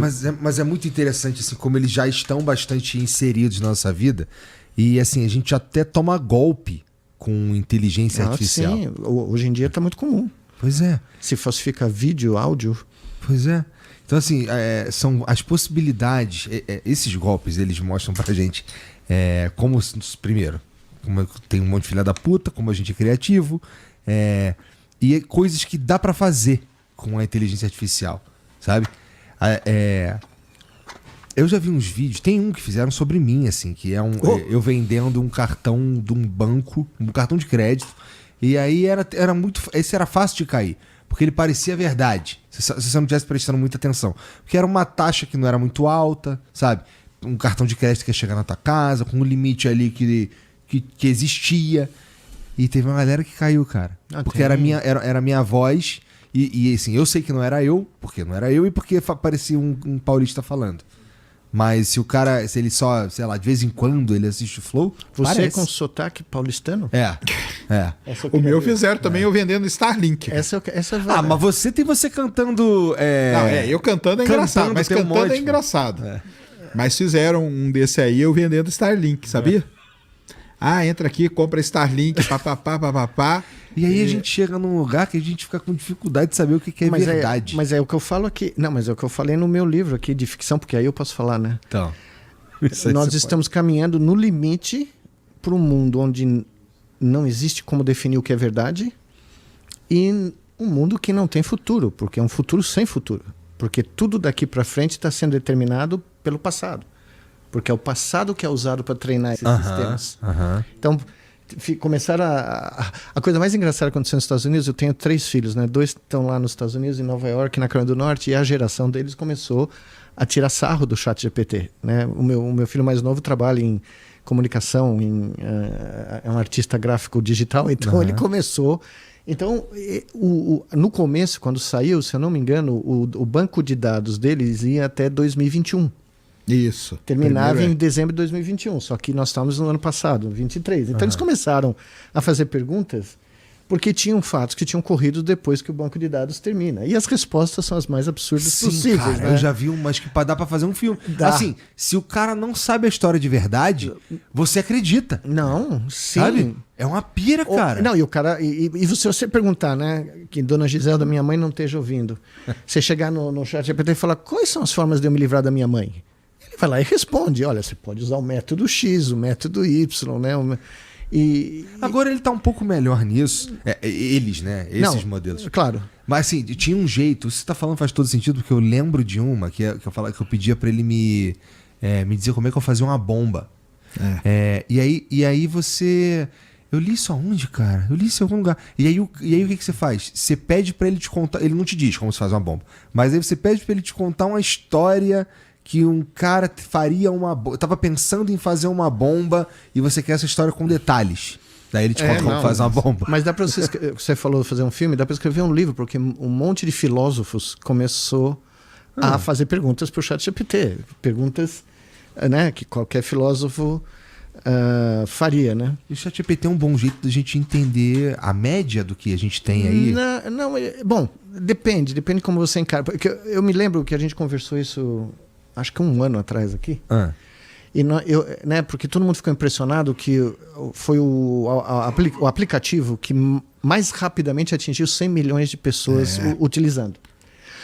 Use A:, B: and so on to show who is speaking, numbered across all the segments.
A: Mas é muito interessante, assim, como eles já estão bastante inseridos na nossa vida. E, assim, a gente até toma golpe com inteligência artificial.
B: Sim, hoje em dia está muito comum.
A: Pois é.
B: Se falsifica vídeo, áudio.
A: Pois é. Então, assim, são as possibilidades. Esses golpes, eles mostram pra gente como, primeiro, como tem um monte de filha da puta, como a gente é criativo, e coisas que dá pra fazer com a inteligência artificial, sabe? Eu já vi uns vídeos, tem um que fizeram sobre mim, assim, que é eu vendendo um cartão de um banco, um cartão de crédito, e aí esse era fácil de cair, porque ele parecia verdade, se você não estivesse prestando muita atenção, porque era uma taxa que não era muito alta, sabe? Um cartão de crédito que ia chegar na tua casa, com um limite ali que existia, e teve uma galera que caiu, cara, porque era a minha voz, e assim, eu sei que não era eu, porque não era eu, e porque parecia um paulista falando. Mas se ele só, sei lá, de vez em quando ele assiste o Flow,
B: Você
A: parece.
B: com sotaque paulistano?
A: É.
C: O meu fizeram também eu vendendo Starlink.
B: Essa
A: Mas você cantando...
C: eu cantando é engraçado, mas
A: tem um
C: cantando
A: monte,
C: é engraçado. Mas fizeram um desse aí eu vendendo Starlink, sabia? Entra aqui, compra Starlink, papapá.
A: E aí a gente chega num lugar que a gente fica com dificuldade de saber o que é verdade.
B: Mas é o que eu falo aqui. Não, mas é o que eu falei no meu livro aqui de ficção, porque aí eu posso falar, né?
A: Então.
B: Nós estamos caminhando no limite para um mundo onde não existe como definir o que é verdade e um mundo que não tem futuro, porque é um futuro sem futuro. Porque tudo daqui para frente está sendo determinado pelo passado. Porque é o passado que é usado para treinar esses sistemas. Então, começaram a coisa mais engraçada que aconteceu nos Estados Unidos. Eu tenho 3 filhos, né? 2 estão lá nos Estados Unidos, em Nova York, na Carolina do Norte, e a geração deles começou a tirar sarro do ChatGPT, né? O meu filho mais novo trabalha em comunicação, é um artista gráfico digital, então ele começou. Então, no começo, quando saiu, se eu não me engano, o banco de dados deles ia até 2021.
C: Isso.
B: Terminava em dezembro de 2021, só que nós estávamos no ano passado, 23. Então eles começaram a fazer perguntas porque tinham fatos que tinham corrido depois que o banco de dados termina. E as respostas são as mais absurdas possíveis.
A: Cara,
B: né?
A: eu já vi umas que dá pra fazer um filme.
B: Dá.
A: Assim, se o cara não sabe a história de verdade, você acredita.
B: Não, sim.
A: Sabe? É uma pira, cara.
B: Não, e o cara. E se você perguntar, né? Que Dona Gisela, da minha mãe, não esteja ouvindo. Você chegar no chat GPT e falar: quais são as formas de eu me livrar da minha mãe? Ele vai lá e responde: olha, você pode usar o método X, o método Y, né?
A: Agora ele tá um pouco melhor nisso. Eles, né? Esses modelos.
B: Claro.
A: Mas assim, tinha um jeito. Você tá falando faz todo sentido, porque eu lembro de uma que eu pedia pra ele me dizer como é que eu fazia uma bomba. E aí você... Eu li isso aonde, cara? Eu li isso em algum lugar. E aí o que você faz? Você pede pra ele te contar... Ele não te diz como se faz uma bomba. Mas aí você pede pra ele te contar uma história... que um cara faria eu tava pensando em fazer uma bomba e você quer essa história com detalhes. Daí ele te conta como faz uma bomba.
B: Mas dá pra você falou fazer um filme, dá pra escrever um livro, porque um monte de filósofos começou a fazer perguntas pro ChatGPT. Perguntas, né, que qualquer filósofo faria, né?
A: E o ChatGPT é um bom jeito da gente entender a média do que a gente tem aí?
B: Bom, depende como você encara. Porque eu me lembro que a gente conversou isso... acho que 1 ano atrás aqui. E né, porque todo mundo ficou impressionado que foi o aplicativo que mais rapidamente atingiu 100 milhões de pessoas utilizando.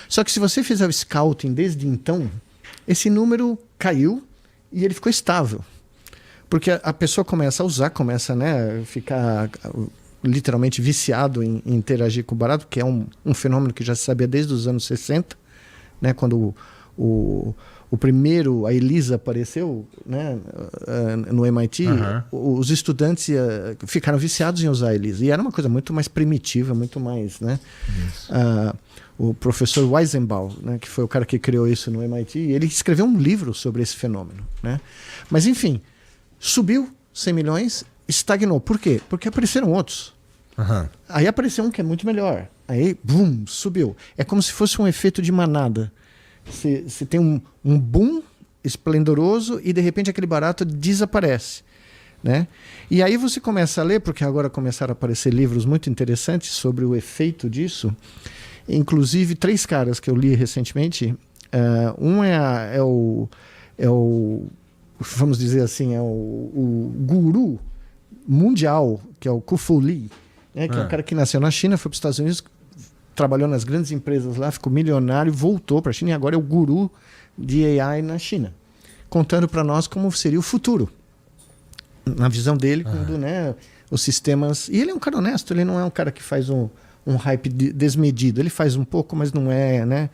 B: Só que se você fizer o scouting desde então, esse número caiu e ele ficou estável. Porque a pessoa começa a usar, começa, né, ficar literalmente viciado em interagir com o barato, que é um fenômeno que já se sabia desde os anos 60, né, quando o primeiro, a Elisa apareceu, né, no MIT, os estudantes ficaram viciados em usar a Elisa. E era uma coisa muito mais primitiva, muito mais... Né? O professor Weizenbaum, né, que foi o cara que criou isso no MIT, ele escreveu um livro sobre esse fenômeno. Né? Mas, enfim, subiu 100 milhões, estagnou. Por quê? Porque apareceram outros. Aí apareceu um que é muito melhor. Aí, bum, subiu. É como se fosse um efeito de manada. Você tem um boom esplendoroso e de repente aquele barato desaparece, né? E aí você começa a ler, porque agora começaram a aparecer livros muito interessantes sobre o efeito disso. Inclusive 3 caras que eu li recentemente, Um é o, vamos dizer assim, é o guru mundial, que é o Ku-Fu Lee, né, que é um cara que nasceu na China, foi para os Estados Unidos, trabalhou nas grandes empresas lá, ficou milionário, voltou para a China e agora é o guru de AI na China, contando para nós como seria o futuro. Na visão dele, quando, né, os sistemas... E ele é um cara honesto, ele não é um cara que faz um hype desmedido. Ele faz um pouco, mas não é, né,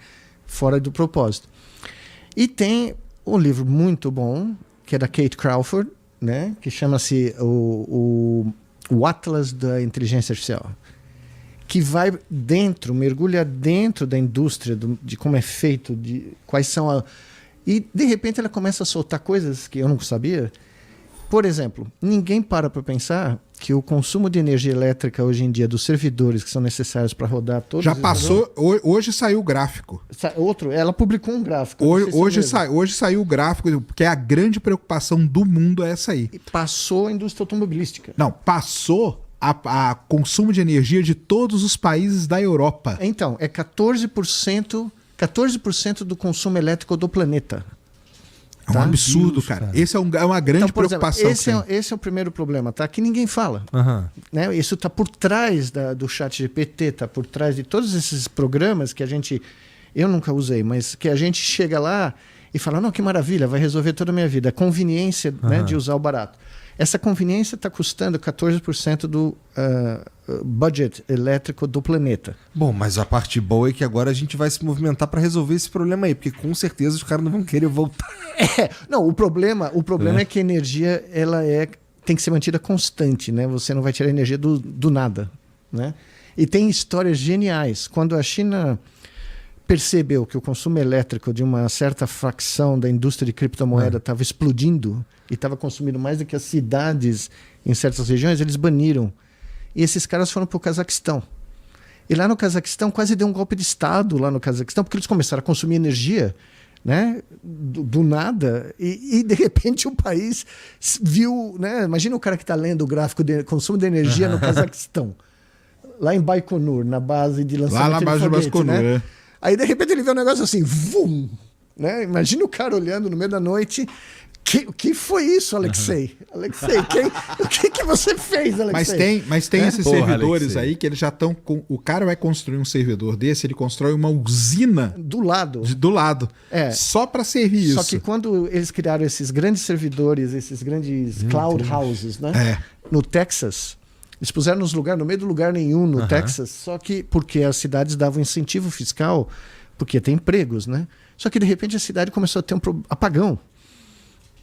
B: fora do propósito. E tem um livro muito bom, que é da Kate Crawford, né, que chama-se o Atlas da Inteligência Artificial, que vai dentro, mergulha dentro da indústria, de como é feito, de quais são... E, de repente, ela começa a soltar coisas que eu não sabia. Por exemplo, ninguém para pensar que o consumo de energia elétrica hoje em dia dos servidores que são necessários para rodar todos...
C: Já passou, hoje saiu o gráfico.
B: Ela publicou um gráfico.
C: Hoje saiu o gráfico, porque a grande preocupação do mundo é essa aí.
B: E passou a indústria automobilística.
C: Não, passou a consumo de energia de todos os países da Europa.
B: Então, é 14% do consumo elétrico do planeta.
C: É um absurdo, cara. Esse é uma grande preocupação.
B: Exemplo, esse é o primeiro problema, tá? Que ninguém fala. Né? Isso está por trás do ChatGPT, está por trás de todos esses programas que eu nunca usei, mas que a gente chega lá e fala, não, que maravilha, vai resolver toda a minha vida. A conveniência, né, de usar o barato. Essa conveniência está custando 14% do budget elétrico do planeta.
A: Bom, mas a parte boa é que agora a gente vai se movimentar para resolver esse problema aí, porque com certeza os caras não vão querer voltar.
B: Não, o problema é que a energia tem que ser mantida constante, né? Você não vai tirar energia do nada, né? E tem histórias geniais. Quando a China percebeu que o consumo elétrico de uma certa facção da indústria de criptomoeda estava explodindo e estava consumindo mais do que as cidades em certas regiões, eles baniram. E esses caras foram para o Cazaquistão. E lá no Cazaquistão quase deu um golpe de Estado lá no Cazaquistão, porque eles começaram a consumir energia, né, do nada, e de repente o país viu, né, imagina o cara que está lendo o gráfico de consumo de energia no Cazaquistão, lá em Baikonur, na base de lançamento
C: lá na base de Baikonur, né?
B: Aí de repente ele vê um negócio assim, vum, né? Imagina o cara olhando no meio da noite. O que foi isso, Alexei? Alexei, o que você fez, Alexei?
C: Mas tem esses servidores aí que eles já estão com... O cara vai construir um servidor desse, ele constrói uma usina...
B: Do lado.
C: Do lado. Só para servir isso.
B: Só que quando eles criaram esses grandes servidores, esses grandes cloud houses, né? No Texas, eles puseram no meio do lugar nenhum no Texas, só que porque as cidades davam incentivo fiscal, porque tem empregos, né? Só que de repente a cidade começou a ter um apagão.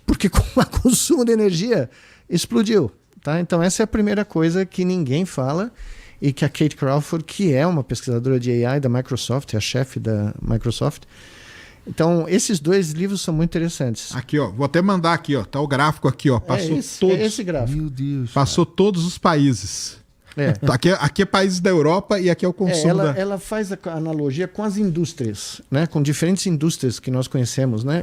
B: Porque com o consumo de energia explodiu. Tá? Então essa é a primeira coisa que ninguém fala e que a Kate Crawford, que é uma pesquisadora de AI da Microsoft, é a chefe da Microsoft. Então esses dois livros são muito interessantes.
C: Aqui, ó, vou até mandar aqui, ó, tá o gráfico aqui, ó, passou todos.
B: É esse gráfico.
A: Meu Deus.
C: Passou todos os países. Aqui é países da Europa e aqui é o consumo
B: ela faz a analogia com as indústrias, né? Com diferentes indústrias que nós conhecemos, né?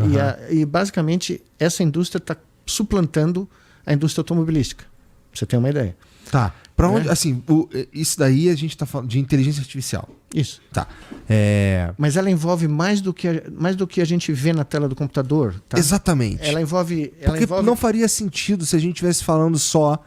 B: E basicamente essa indústria está suplantando a indústria automobilística. Pra você ter uma ideia.
A: Tá. Para onde, assim, isso daí a gente está falando de inteligência artificial.
B: Isso.
A: Tá.
B: Mas ela envolve mais do que a gente vê na tela do computador. Tá?
A: Exatamente.
B: Ela envolve.
A: Não faria sentido se a gente estivesse falando só...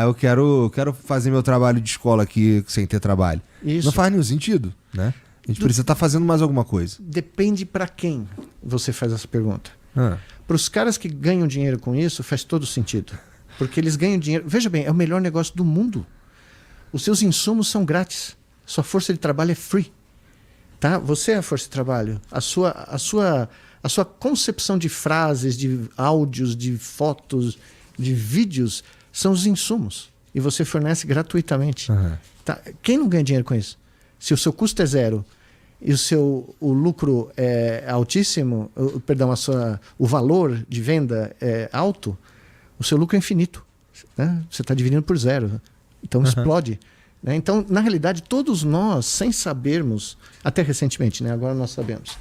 A: eu quero fazer meu trabalho de escola aqui sem ter trabalho.
B: Isso.
A: Não faz nenhum sentido, né? A gente precisa estar fazendo mais alguma coisa.
B: Depende para quem você faz essa pergunta. Para os caras que ganham dinheiro com isso, faz todo sentido. Porque eles ganham dinheiro... Veja bem, é o melhor negócio do mundo. Os seus insumos são grátis. Sua força de trabalho é free. Tá? Você é a força de trabalho. A sua concepção de frases, de áudios, de fotos, de vídeos... são os insumos. E você fornece gratuitamente. Tá? Quem não ganha dinheiro com isso? Se o seu custo é zero e o lucro é altíssimo, o valor de venda é alto, o seu lucro é infinito. Né? Você está dividindo por zero. Então explode. Né? Então, na realidade, todos nós, sem sabermos, até recentemente, né? Agora nós sabemos,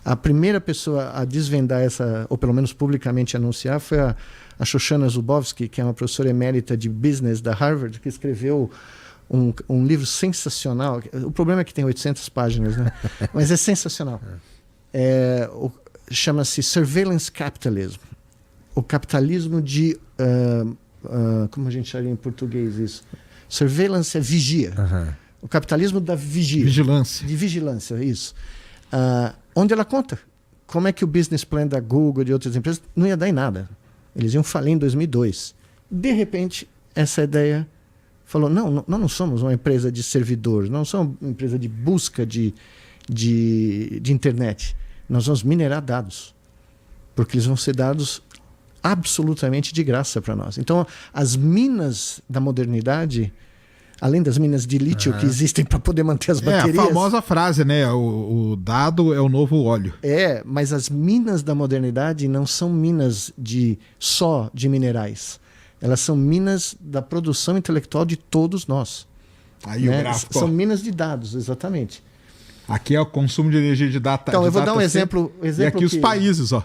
B: a primeira pessoa a desvendar ou pelo menos publicamente anunciar, foi a Shoshana Zuboffsky, que é uma professora emérita de business da Harvard, que escreveu um livro sensacional. O problema é que tem 800 páginas, né? Mas é sensacional. chama-se surveillance capitalism. O capitalismo de... como a gente chama em português isso? Surveillance é vigia. O capitalismo da vigia.
C: Vigilância.
B: De vigilância, isso. Onde ela conta como é que o business plan da Google e de outras empresas não ia dar em nada. Eles iam falir em 2002. De repente, essa ideia falou, nós não somos uma empresa de servidores, não somos uma empresa de busca de internet. Nós vamos minerar dados, porque eles vão ser dados absolutamente de graça para nós. Então, as minas da modernidade, além das minas de lítio que existem para poder manter as baterias...
C: a famosa frase, né? O dado é o novo óleo.
B: Mas as minas da modernidade não são minas só de minerais. Elas são minas da produção intelectual de todos nós.
C: Aí o gráfico.
B: São minas de dados, exatamente.
C: Aqui é o consumo de energia de data.
B: Então, eu vou dar um exemplo.
C: E aqui os países, ó.